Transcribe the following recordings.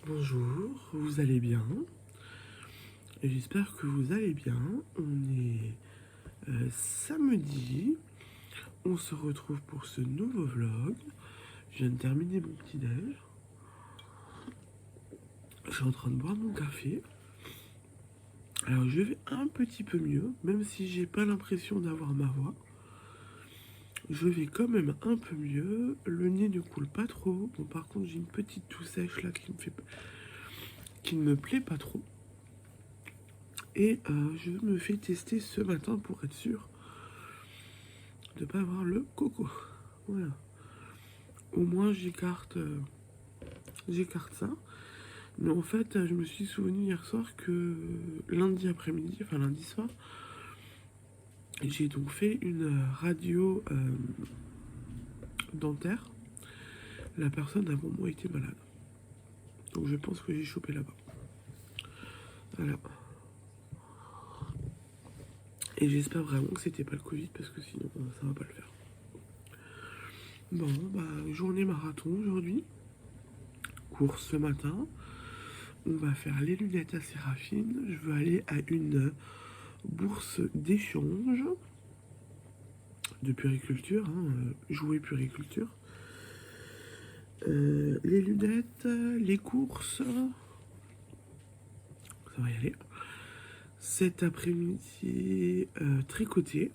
Bonjour, vous allez bien? J'espère que vous allez bien. On est samedi. On se retrouve pour ce nouveau vlog. Je viens de terminer mon petit-déj. Je suis en train de boire mon café. Alors je vais un petit peu mieux, même si j'ai pas l'impression d'avoir ma voix. Je vais quand même un peu mieux. Le nez ne coule pas trop. Bon, par contre, j'ai une petite toux sèche là qui ne me plaît pas trop. Et je me fais tester ce matin pour être sûr de ne pas avoir le coco. Voilà. Au moins j'écarte ça. Mais en fait, je me suis souvenu hier soir que lundi après-midi, enfin lundi soir, j'ai donc fait une radio dentaire. La personne avant moi était malade. Donc je pense que j'ai chopé là-bas. Voilà. Et j'espère vraiment que c'était pas le Covid parce que sinon ça va pas le faire. Bon, journée marathon aujourd'hui. Course ce matin. On va faire les lunettes à Séraphine. Je veux aller à une bourse d'échange de puriculture, jouer puriculture. Les lunettes, les courses, ça va y aller. Cet après-midi, tricoter.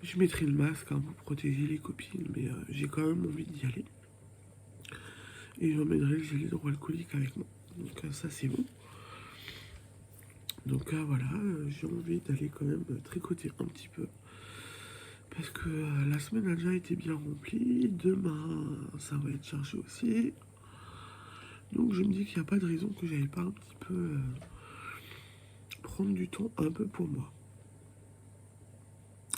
Je mettrai le masque pour protéger les copines, mais j'ai quand même envie d'y aller. Et j'emmènerai le gel hydroalcoolique avec moi. Donc ça c'est bon. Donc voilà, j'ai envie d'aller quand même tricoter un petit peu. Parce que la semaine a déjà été bien remplie. Demain, ça va être chargé aussi. Donc je me dis qu'il n'y a pas de raison que j'aille pas un petit peu prendre du temps un peu pour moi.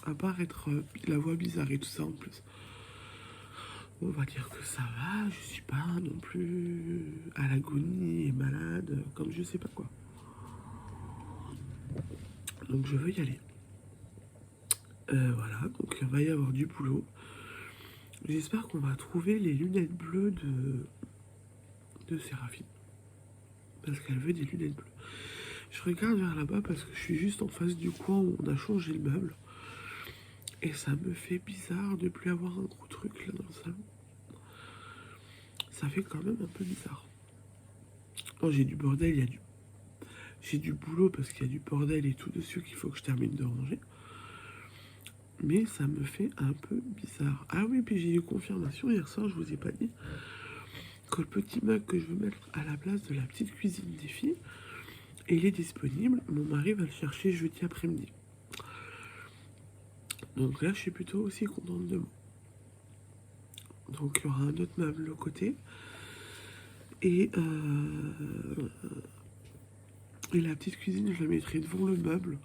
À part être la voix bizarre et tout ça en plus. On va dire que ça va, je suis pas non plus à l'agonie et malade comme je sais pas quoi. Donc je veux y aller. Voilà, donc il va y avoir du boulot. J'espère qu'on va trouver les lunettes bleues de Séraphine. Parce qu'elle veut des lunettes bleues. Je regarde vers là-bas parce que je suis juste en face du coin où on a changé le meuble. Et ça me fait bizarre de plus avoir un gros truc là dans le salon. Ça fait quand même un peu bizarre. Oh, j'ai du bordel, j'ai du boulot parce qu'il y a du bordel et tout dessus qu'il faut que je termine de ranger. Mais ça me fait un peu bizarre. Ah oui, puis j'ai eu confirmation hier soir, je vous ai pas dit, que le petit mug que je veux mettre à la place de la petite cuisine des filles, il est disponible. Mon mari va le chercher jeudi après-midi. Donc là, je suis plutôt aussi contente de moi. Donc il y aura un autre meuble de côté. Et la petite cuisine, je la mettrai devant le meuble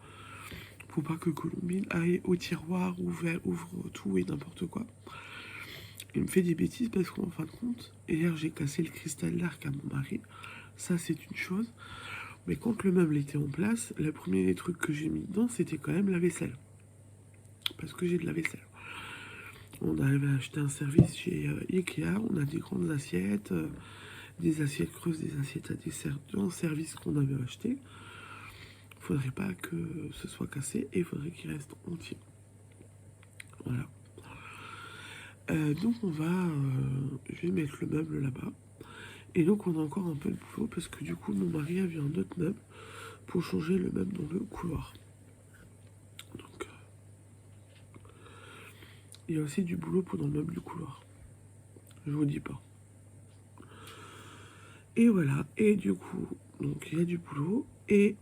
pour pas que Colombine aille au tiroir, ouvre tout et n'importe quoi. Il me fait des bêtises parce qu'en fin de compte, hier j'ai cassé le cristal d'arc à mon mari. Ça, c'est une chose. Mais quand le meuble était en place, le premier des trucs que j'ai mis dedans, c'était quand même la vaisselle. Parce que j'ai de la vaisselle. On arrive à acheter un service chez Ikea, on a des grandes assiettes, des assiettes creuses, des assiettes à dessert dans le service qu'on avait acheté. Faudrait pas que ce soit cassé et il faudrait qu'il reste entier. Voilà. Donc je vais mettre le meuble là-bas. Et donc on a encore un peu de boulot parce que du coup mon mari a vu un autre meuble pour changer le meuble dans le couloir. Donc il y a aussi du boulot pour dans le meuble du couloir. Je vous dis pas. Et voilà. Et du coup, donc il y a du boulot. Et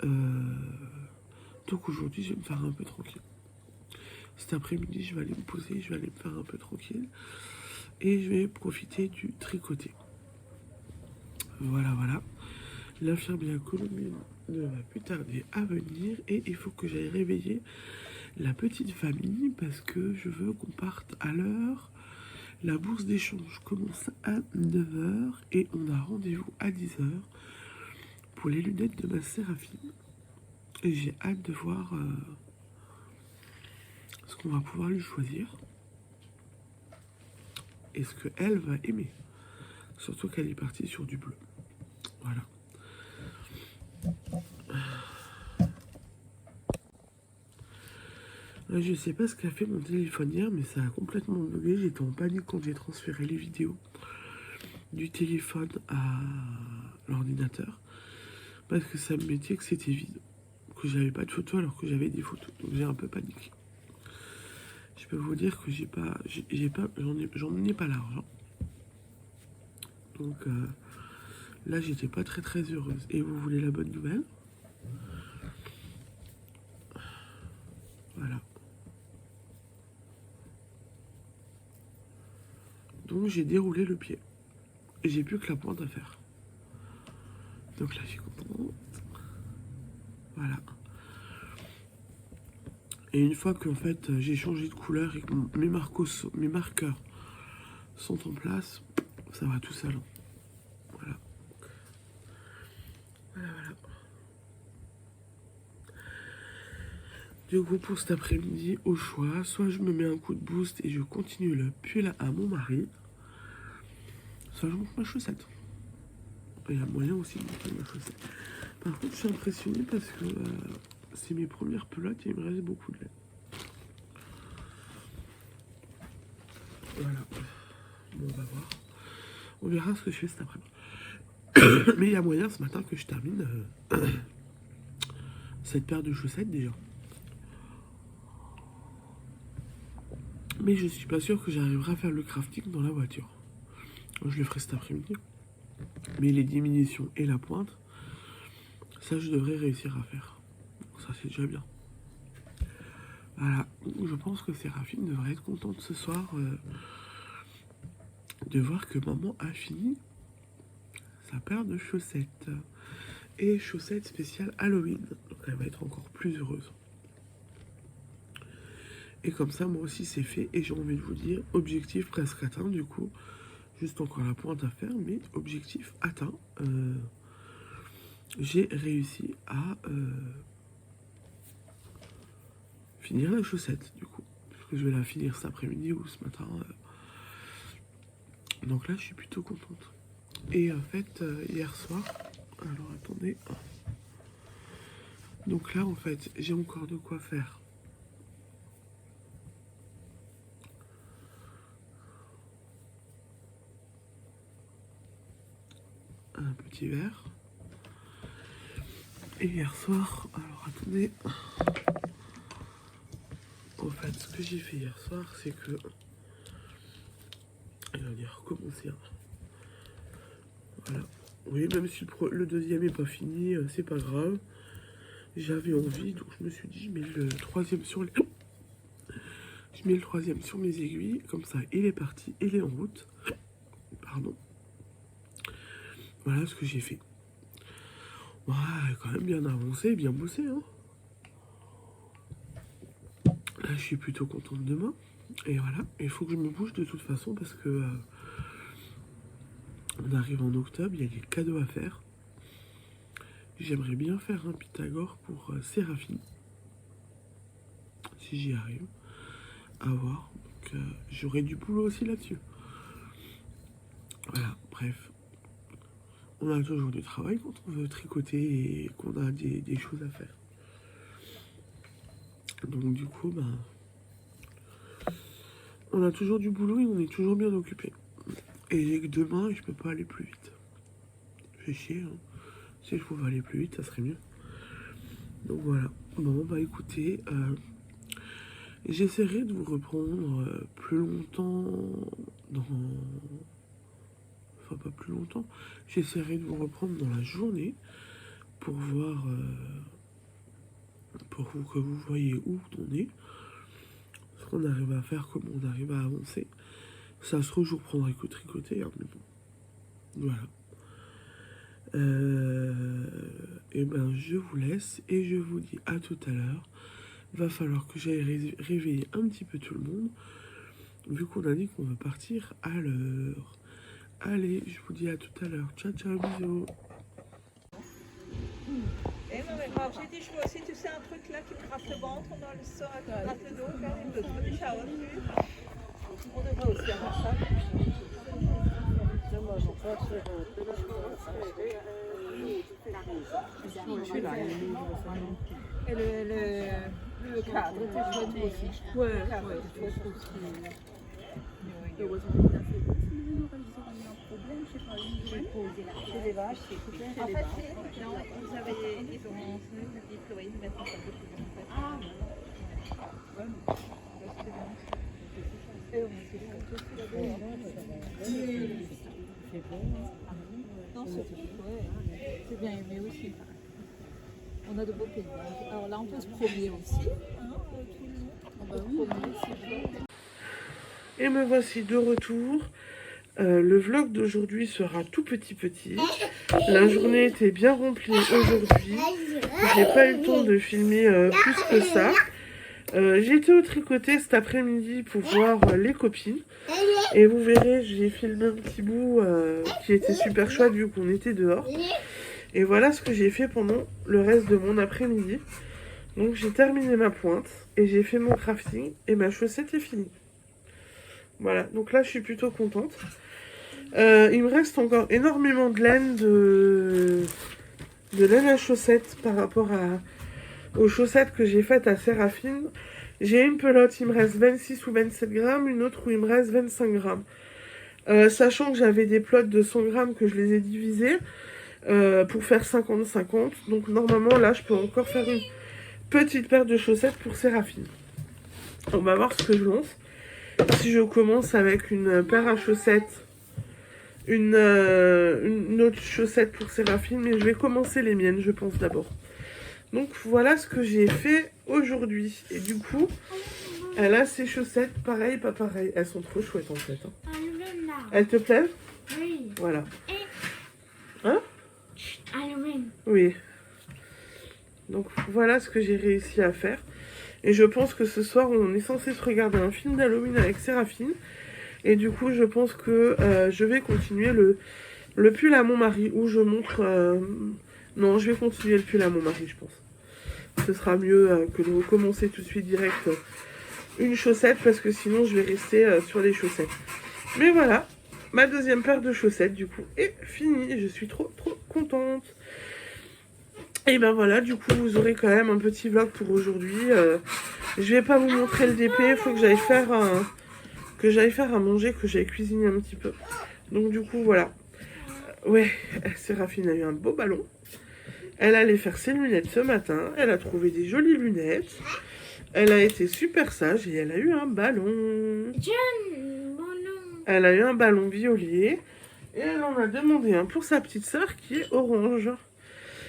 donc aujourd'hui je vais me faire un peu tranquille. Cet après-midi je vais aller me poser, je vais aller me faire un peu tranquille. Et je vais profiter du tricoter. Voilà, voilà. L'infirmière Colombine ne va plus tarder à venir et il faut que j'aille réveiller la petite famille parce que je veux qu'on parte à l'heure. La bourse d'échange commence à 9h et on a rendez-vous à 10h pour les lunettes de ma Séraphine. Et j'ai hâte de voir ce qu'on va pouvoir lui choisir et ce qu'elle va aimer. Surtout qu'elle est partie sur du bleu. Voilà. Je sais pas ce qu'a fait mon téléphone hier, mais ça a complètement bugué. J'étais en panique quand j'ai transféré les vidéos du téléphone à l'ordinateur. Parce que ça me mettait que c'était vide. Que j'avais pas de photos alors que j'avais des photos. Donc j'ai un peu paniqué. Je peux vous dire que j'en ai pas l'argent. Donc là, j'étais pas très heureuse. Et vous voulez la bonne nouvelle? Voilà. Donc j'ai déroulé le pied. Et j'ai plus que la pointe à faire. Donc là, je suis contente. Voilà. Et une fois que en fait, j'ai changé de couleur et que mes marqueurs sont en place, ça va tout seul. Voilà. Voilà. Du coup, pour cet après-midi, au choix, soit je me mets un coup de boost et je continue le pull à mon mari, soit je monte ma chaussette. Il y a moyen aussi de monter ma chaussette. Par contre, je suis impressionnée parce que c'est mes premières pelotes et il me reste beaucoup de lait. Voilà. Bon, on va voir. On verra ce que je fais cet après-midi. Mais il y a moyen ce matin que je termine cette paire de chaussettes déjà. Mais je suis pas sûre que j'arriverai à faire le crafting dans la voiture. Je le ferai cet après-midi. Mais les diminutions et la pointe, ça je devrais réussir à faire. Donc ça c'est déjà bien. Voilà, je pense que Séraphine devrait être contente ce soir de voir que maman a fini sa paire de chaussettes. Et chaussettes spéciales Halloween. Donc elle va être encore plus heureuse. Et comme ça, moi aussi c'est fait. Et j'ai envie de vous dire, objectif presque atteint du coup. Juste encore la pointe à faire, mais objectif atteint. J'ai réussi à finir la chaussette du coup. Parce que je vais la finir cet après-midi ou ce matin. Donc là, je suis plutôt contente. Et en fait, hier soir, alors attendez. Donc là, en fait, j'ai encore de quoi faire. Un petit verre. Et hier soir, alors attendez. En fait, ce que j'ai fait hier soir, c'est que... Il va dire recommencer. Voilà. Oui, même si le deuxième n'est pas fini, c'est pas grave. J'avais envie, donc je me suis dit, je mets le troisième sur les... Je mets le troisième sur mes aiguilles, comme ça, il est parti, il est en route. Pardon. Voilà ce que j'ai fait. Ouais, quand même bien avancé, bien bossé, hein. Là, je suis plutôt contente de moi. Et voilà, il faut que je me bouge de toute façon parce que on arrive en octobre, il y a des cadeaux à faire. J'aimerais bien faire un Pythagore pour Séraphine. Si j'y arrive. À voir. Donc j'aurai du boulot aussi là-dessus. Voilà, bref. On a toujours du travail quand on veut tricoter et qu'on a des choses à faire. Donc du coup, ben, on a toujours du boulot et on est toujours bien occupé. Et j'ai que demain et je peux pas aller plus vite. Fait chier, hein. Si je pouvais aller plus vite, ça serait mieux. Donc voilà. Bon, bah écoutez, j'essaierai de vous reprendre plus longtemps dans... Enfin, pas plus longtemps. J'essaierai de vous reprendre dans la journée pour voir... pour que vous voyez où on est. Ce qu'on arrive à faire, comment on arrive à avancer. Ça se trouve, je vous reprendrai que tricoter, hein, mais bon. Voilà. Et ben je vous laisse et je vous dis à tout à l'heure. Il va falloir que j'aille réveiller un petit peu tout le monde vu qu'on a dit qu'on veut partir à l'heure. Allez, je vous dis à tout à l'heure. Ciao ciao, bisous. Et non mais grave, j'ai dit je veux aussi tu sais un truc là qui me gratte le ventre dans le sol, qui me gratte le dos, faire une de du shower dessus. On devrait aussi avoir ça. celui-là. Et le cadre, c'est chouette aussi. Ouais, Le cadre, ouais, c'est chouette aussi. heureusement qu'il a fait. Sinon, ils auraient eu un problème, je sais pas, C'est des vaches, c'est coupé. En fait, ils ont déployé de mettre en place de plus en fait. Ah, Non, c'est bien aimé aussi. On a de beaux paysages. Alors là, on peut se promener aussi. On peut se promener, c'est chouette. Et me voici de retour. Le vlog d'aujourd'hui sera tout petit. La journée était bien remplie aujourd'hui. J'ai pas eu le temps de filmer plus que ça. J'ai été au tricoté cet après-midi pour voir les copines. Et vous verrez, j'ai filmé un petit bout qui était super chouette vu qu'on était dehors. Et voilà ce que j'ai fait pendant le reste de mon après-midi. Donc j'ai terminé ma pointe et j'ai fait mon crafting et ma chaussette est finie. Voilà, donc là je suis plutôt contente. Il me reste encore énormément de laine laine à chaussettes par rapport aux chaussettes que j'ai faites à Séraphine. J'ai une pelote, il me reste 26 ou 27 grammes, une autre où il me reste 25 grammes. Sachant que j'avais des plots de 100 grammes que je les ai divisés pour faire 50-50. Donc normalement là je peux encore faire une petite paire de chaussettes pour Séraphine. On va voir ce que je lance. Si je commence avec une paire à chaussettes, une autre chaussette pour Séraphine, mais je vais commencer les miennes, je pense d'abord. Donc voilà ce que j'ai fait aujourd'hui. Et du coup, elle a ses chaussettes, pareil, pas pareil. Elles sont trop chouettes en fait. Hein. Elles te plaisent? Oui. Voilà. Hein? Halloween. Oui. Donc voilà ce que j'ai réussi à faire. Et je pense que ce soir, on est censé se regarder un film d'Halloween avec Séraphine. Et du coup, je pense que je vais continuer le pull à mon mari, où je montre... Non, je vais continuer le pull à mon mari, je pense. Ce sera mieux que de recommencer tout de suite direct une chaussette, parce que sinon, je vais rester sur les chaussettes. Mais voilà, ma deuxième paire de chaussettes, du coup, est finie. Je suis trop contente. Et ben voilà, du coup, vous aurez quand même un petit vlog pour aujourd'hui. Je vais pas vous montrer le DP, il faut que j'aille faire à manger, que j'aille cuisiner un petit peu. Donc du coup, voilà. Ouais, Séraphine a eu un beau ballon. Elle allait faire ses lunettes ce matin. Elle a trouvé des jolies lunettes. Elle a été super sage et elle a eu un ballon. Elle a eu un ballon violet. Et elle en a demandé un pour sa petite sœur qui est orange.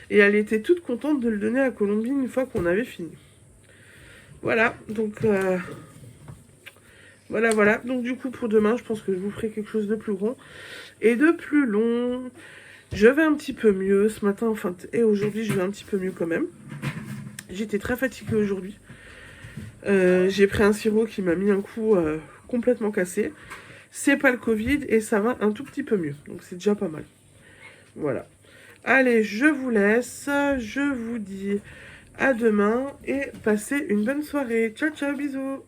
Et elle était toute contente de le donner à Colombine une fois qu'on avait fini. Voilà, donc... Voilà. Donc du coup, pour demain, je pense que je vous ferai quelque chose de plus grand et de plus long. Je vais un petit peu mieux ce matin, enfin, et aujourd'hui, je vais un petit peu mieux quand même. J'étais très fatiguée aujourd'hui. J'ai pris un sirop qui m'a mis un coup complètement cassé. C'est pas le Covid et ça va un tout petit peu mieux. Donc c'est déjà pas mal. Voilà. Allez, je vous laisse. Je vous dis à demain et passez une bonne soirée. Ciao, ciao, bisous.